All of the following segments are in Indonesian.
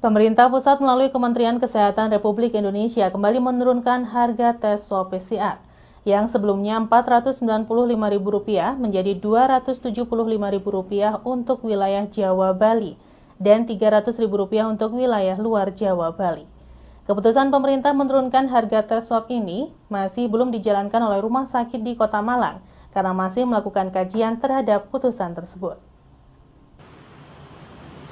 Pemerintah pusat melalui Kementerian Kesehatan Republik Indonesia kembali menurunkan harga tes swab PCR yang sebelumnya Rp495.000 menjadi Rp275.000 untuk wilayah Jawa Bali dan Rp300.000 untuk wilayah luar Jawa Bali. Keputusan pemerintah menurunkan harga tes swab ini masih belum dijalankan oleh rumah sakit di Kota Malang karena masih melakukan kajian terhadap putusan tersebut.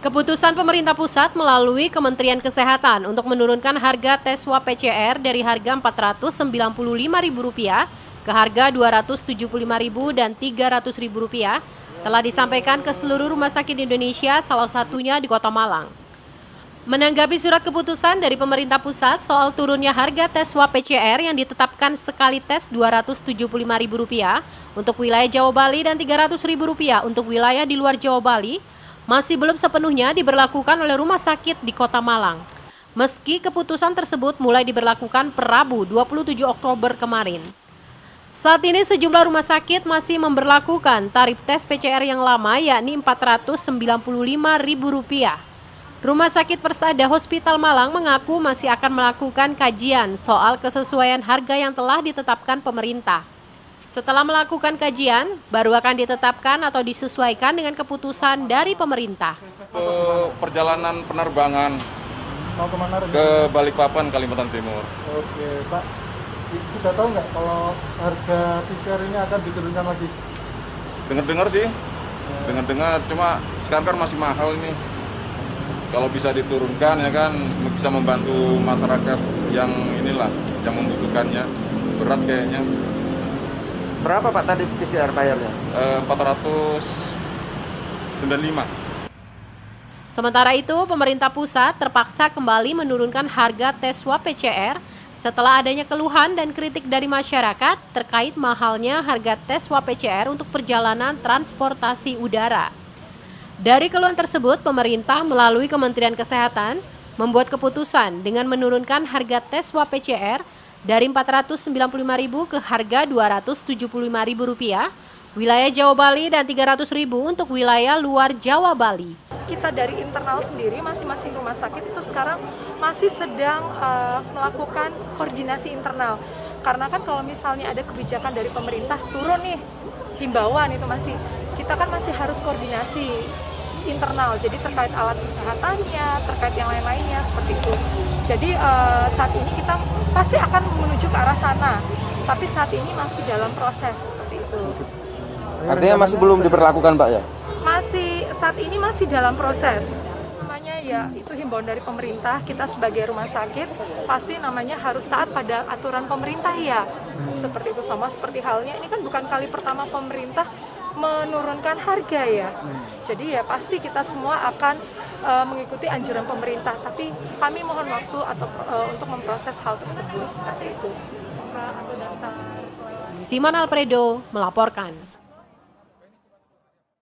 Keputusan pemerintah pusat melalui Kementerian Kesehatan untuk menurunkan harga tes swab PCR dari harga Rp495.000 ke harga Rp275.000 dan Rp300.000 telah disampaikan ke seluruh rumah sakit Indonesia, salah satunya di Kota Malang. Menanggapi surat keputusan dari pemerintah pusat soal turunnya harga tes swab PCR yang ditetapkan sekali tes Rp275.000 untuk wilayah Jawa Bali dan Rp300.000 untuk wilayah di luar Jawa Bali, masih belum sepenuhnya diberlakukan oleh rumah sakit di Kota Malang. Meski keputusan tersebut mulai diberlakukan per Rabu 27 Oktober kemarin. Saat ini sejumlah rumah sakit masih memberlakukan tarif tes PCR yang lama yakni Rp495.000. Rumah sakit Persada Hospital Malang mengaku masih akan melakukan kajian soal kesesuaian harga yang telah ditetapkan pemerintah. Setelah melakukan kajian, baru akan ditetapkan atau disesuaikan dengan keputusan dari pemerintah. Perjalanan penerbangan mau kemana ke Balikpapan, Kalimantan Timur. Oke, Pak. Sudah tahu nggak kalau harga PCR ini akan diturunkan lagi? Dengar-dengar sih, dengar-dengar. Cuma sekarang kan masih mahal ini. Kalau bisa diturunkan ya kan bisa membantu masyarakat yang inilah, yang membutuhkannya. Berat kayaknya. Berapa Pak tadi PCR bayarnya? 495. Sementara itu, pemerintah pusat terpaksa kembali menurunkan harga tes swab PCR setelah adanya keluhan dan kritik dari masyarakat terkait mahalnya harga tes swab PCR untuk perjalanan transportasi udara. Dari keluhan tersebut, pemerintah melalui Kementerian Kesehatan membuat keputusan dengan menurunkan harga tes swab PCR dari Rp495.000 ke harga Rp275.000, wilayah Jawa Bali dan Rp300.000 untuk wilayah luar Jawa Bali. Kita dari internal sendiri, masing-masing rumah sakit itu sekarang masih sedang melakukan koordinasi internal. Karena kan kalau misalnya ada kebijakan dari pemerintah turun nih, himbauan itu kita kan masih harus koordinasi internal, jadi terkait alat kesehatannya, terkait yang lain-lainnya seperti itu. Jadi saat ini kita pasti akan menuju ke arah sana, tapi saat ini masih dalam proses seperti itu. Artinya masih belum diberlakukan, Pak ya? Saat ini masih dalam proses. Namanya ya itu himbauan dari pemerintah, kita sebagai rumah sakit pasti namanya harus taat pada aturan pemerintah ya. Seperti itu, sama seperti halnya ini kan bukan kali pertama pemerintah menurunkan harga ya. Jadi ya pasti kita semua akan mengikuti anjuran pemerintah, tapi kami mohon waktu untuk memproses hal tersebut seperti itu. Simon Alfredo melaporkan.